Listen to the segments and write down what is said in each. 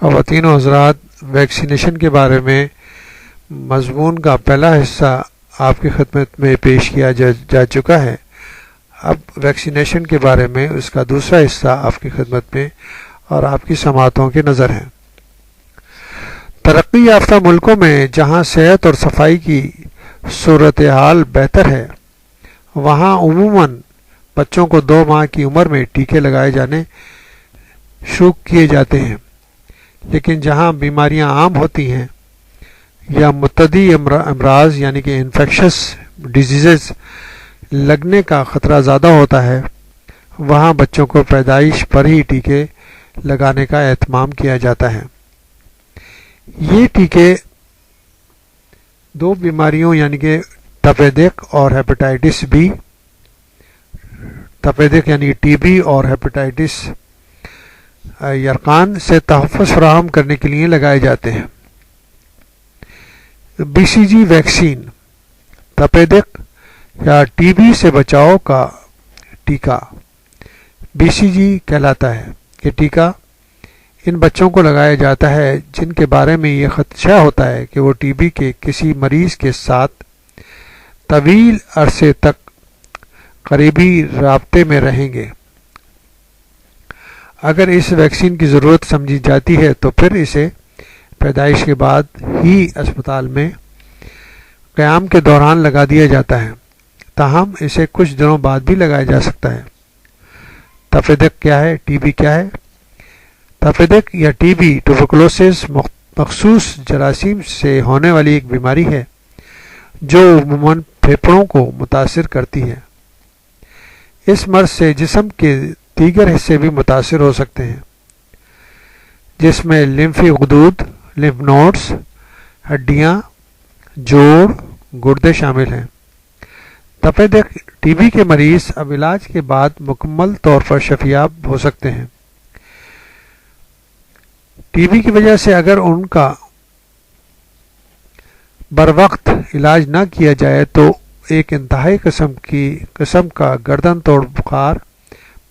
خواتین و حضرات، ویکسینیشن کے بارے میں مضمون کا پہلا حصہ آپ کی خدمت میں پیش کیا جا چکا ہے۔ اب ویکسینیشن کے بارے میں اس کا دوسرا حصہ آپ کی خدمت میں اور آپ کی سماعتوں کی نظر ہے۔ ترقی یافتہ ملکوں میں جہاں صحت اور صفائی کی صورتحال بہتر ہے، وہاں عموماً بچوں کو 2 ماہ کی عمر میں ٹیکے لگائے جانے شروع کیے جاتے ہیں، لیکن جہاں بیماریاں عام ہوتی ہیں یا متعدی امراض یعنی کہ انفیکشس ڈیزیزز لگنے کا خطرہ زیادہ ہوتا ہے، وہاں بچوں کو پیدائش پر ہی ٹیکے لگانے کا اہتمام کیا جاتا ہے۔ یہ ٹیکے 2 بیماریوں یعنی کہ تپیدق اور ہیپاٹائٹس بی، تپیدق یعنی ٹی بی اور ہیپاٹائٹس یرقان سے تحفظ فراہم کرنے کے لیے لگائے جاتے ہیں۔ بی سی جی ویکسین تپیدق یا ٹی بی سے بچاؤ کا ٹیکہ بی سی جی کہلاتا ہے۔ یہ ٹیکہ ان بچوں کو لگایا جاتا ہے جن کے بارے میں یہ خدشہ ہوتا ہے کہ وہ ٹی بی کے کسی مریض کے ساتھ طویل عرصے تک قریبی رابطے میں رہیں گے۔ اگر اس ویکسین کی ضرورت سمجھی جاتی ہے تو پھر اسے پیدائش کے بعد ہی اسپتال میں قیام کے دوران لگا دیا جاتا ہے، تاہم اسے کچھ دنوں بعد بھی لگایا جا سکتا ہے۔ تپیدق کیا ہے؟ ٹی بی کیا ہے؟ تپیدق یا ٹی بی ٹوبرکلوسس مخصوص جراثیم سے ہونے والی ایک بیماری ہے جو عموماً پھیپھڑوں کو متاثر کرتی ہے۔ اس مرض سے جسم کے دیگر حصے بھی متاثر ہو سکتے ہیں، جس میں لمفی غدود، لمف نوڈز، ہڈیاں، جوڑ، گردے شامل ہیں۔ تپیدق ٹی بی کے مریض اب علاج کے بعد مکمل طور پر شفیاب ہو سکتے ہیں۔ ٹی بی کی وجہ سے اگر ان کا بروقت علاج نہ کیا جائے تو ایک انتہائی قسم کا گردن توڑ بخار،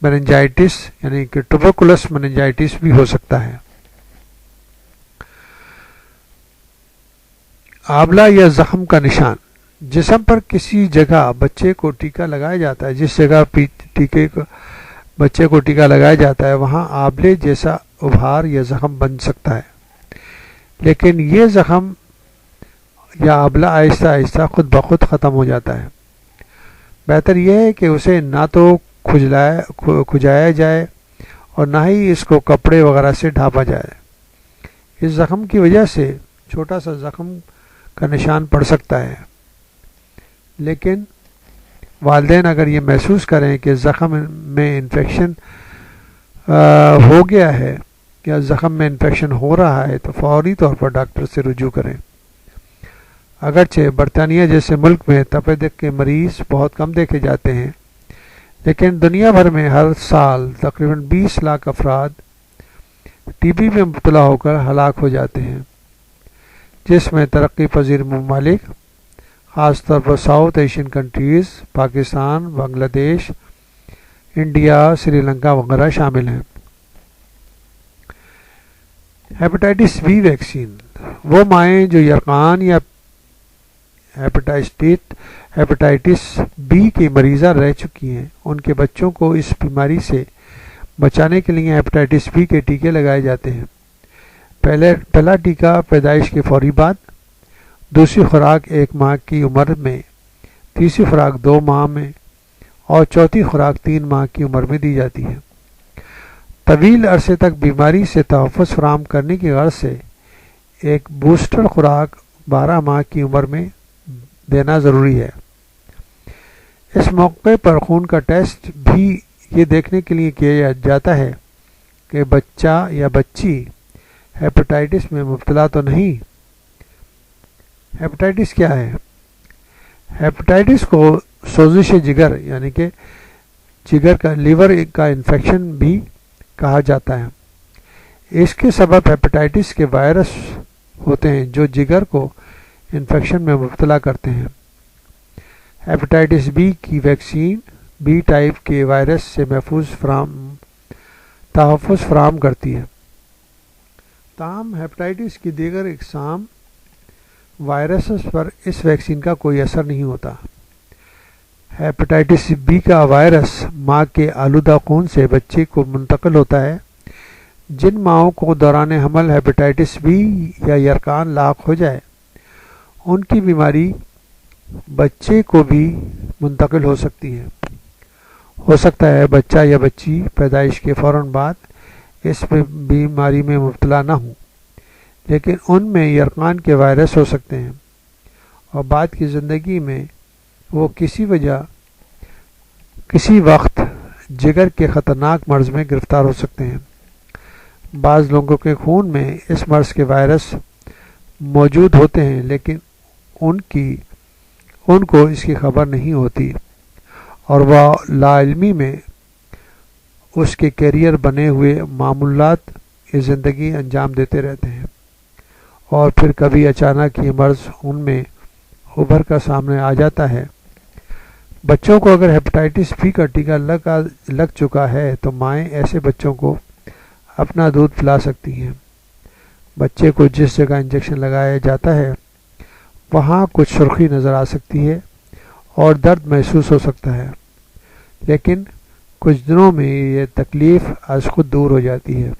میننجائٹس یعنی کہ ٹوبرکلوس میننجائٹس بھی ہو سکتا ہے۔ آبلہ یا زخم کا نشان، جسم پر کسی جگہ بچے کو ٹیکہ لگایا جاتا ہے، جس جگہ بچے کو ٹیکہ لگایا جاتا ہے وہاں آبلے جیسا ابھار یا زخم بن سکتا ہے، لیکن یہ زخم یا آبلہ آہستہ آہستہ خود بخود ختم ہو جاتا ہے۔ بہتر یہ ہے کہ اسے نہ تو کھجایا جائے اور نہ ہی اس کو کپڑے وغیرہ سے ڈھانپا جائے۔ اس زخم کی وجہ سے چھوٹا سا زخم کا نشان پڑ سکتا ہے، لیکن والدین اگر یہ محسوس کریں کہ زخم میں انفیکشن ہو گیا ہے یا زخم میں انفیکشن ہو رہا ہے تو فوری طور پر ڈاکٹر سے رجوع کریں۔ اگرچہ برطانیہ جیسے ملک میں تپیدق کے مریض بہت کم دیکھے جاتے ہیں، لیکن دنیا بھر میں ہر سال تقریباً 20 لاکھ افراد ٹی بی میں مبتلا ہو کر ہلاک ہو جاتے ہیں، جس میں ترقی پذیر ممالک خاص طور پر ساؤتھ ایشین کنٹریز، پاکستان، بنگلہ دیش، انڈیا، سری لنکا وغیرہ شامل ہیں۔ ہیپاٹائٹس بی ویکسین، وہ مائیں جو یرقان یا ہیپاٹائٹس بی کی مریضہ رہ چکی ہیں، ان کے بچوں کو اس بیماری سے بچانے کے لیے ہیپاٹائٹس بی کے ٹیکے لگائے جاتے ہیں۔ پہلا ٹیکہ پیدائش کے فوری بعد، دوسری خوراک 1 ماہ کی عمر میں، تیسری خوراک 2 ماہ میں اور چوتھی خوراک 3 ماہ کی عمر میں دی جاتی ہے۔ طویل عرصے تک بیماری سے تحفظ فراہم کرنے کی غرض سے ایک بوسٹر خوراک 12 ماہ کی عمر میں دینا ضروری ہے۔ اس موقع پر خون کا ٹیسٹ بھی یہ دیکھنے کے لیے کیا جاتا ہے کہ بچہ یا بچی ہیپاٹائٹس میں مبتلا تو نہیں۔ ہیپاٹائٹس کیا ہے؟ ہیپاٹائٹس کو سوزش جگر یعنی کہ جگر کا لیور کا انفیکشن بھی کہا جاتا ہے۔ اس کے سبب ہیپاٹائٹس کے وائرس ہوتے ہیں جو جگر کو انفیکشن میں مبتلا کرتے ہیں۔ ہیپاٹائٹس بی کی ویکسین بی ٹائپ کے وائرس سے تحفظ فراہم کرتی ہے۔ تاہم ہیپاٹائٹس کی دیگر اقسام وائرسز پر اس ویکسین کا کوئی اثر نہیں ہوتا۔ ہیپاٹائٹس بی کا وائرس ماں کے آلودہ خون سے بچے کو منتقل ہوتا ہے۔ جن ماؤں کو دوران حمل ہیپاٹائٹس بی یا یرقان لاحق ہو جائے ان کی بیماری بچے کو بھی منتقل ہو سکتی ہے۔ ہو سکتا ہے بچہ یا بچی پیدائش کے فوراً بعد اس بیماری میں مبتلا نہ ہوں، لیکن ان میں یرقان کے وائرس ہو سکتے ہیں اور بعد کی زندگی میں وہ کسی وقت جگر کے خطرناک مرض میں گرفتار ہو سکتے ہیں۔ بعض لوگوں کے خون میں اس مرض کے وائرس موجود ہوتے ہیں لیکن ان کو اس کی خبر نہیں ہوتی اور وہ لاعلمی میں اس کے کیریئر بنے ہوئے معمولات زندگی انجام دیتے رہتے ہیں، اور پھر کبھی اچانک یہ مرض ان میں ابھر کر سامنے آ جاتا ہے۔ بچوں کو اگر ہیپاٹائٹس بی کا ٹیکہ لگ چکا ہے تو مائیں ایسے بچوں کو اپنا دودھ پلا سکتی ہیں۔ بچے کو جس جگہ انجیکشن لگایا جاتا ہے وہاں کچھ سرخی نظر آ سکتی ہے اور درد محسوس ہو سکتا ہے، لیکن کچھ دنوں میں یہ تکلیف از خود دور ہو جاتی ہے۔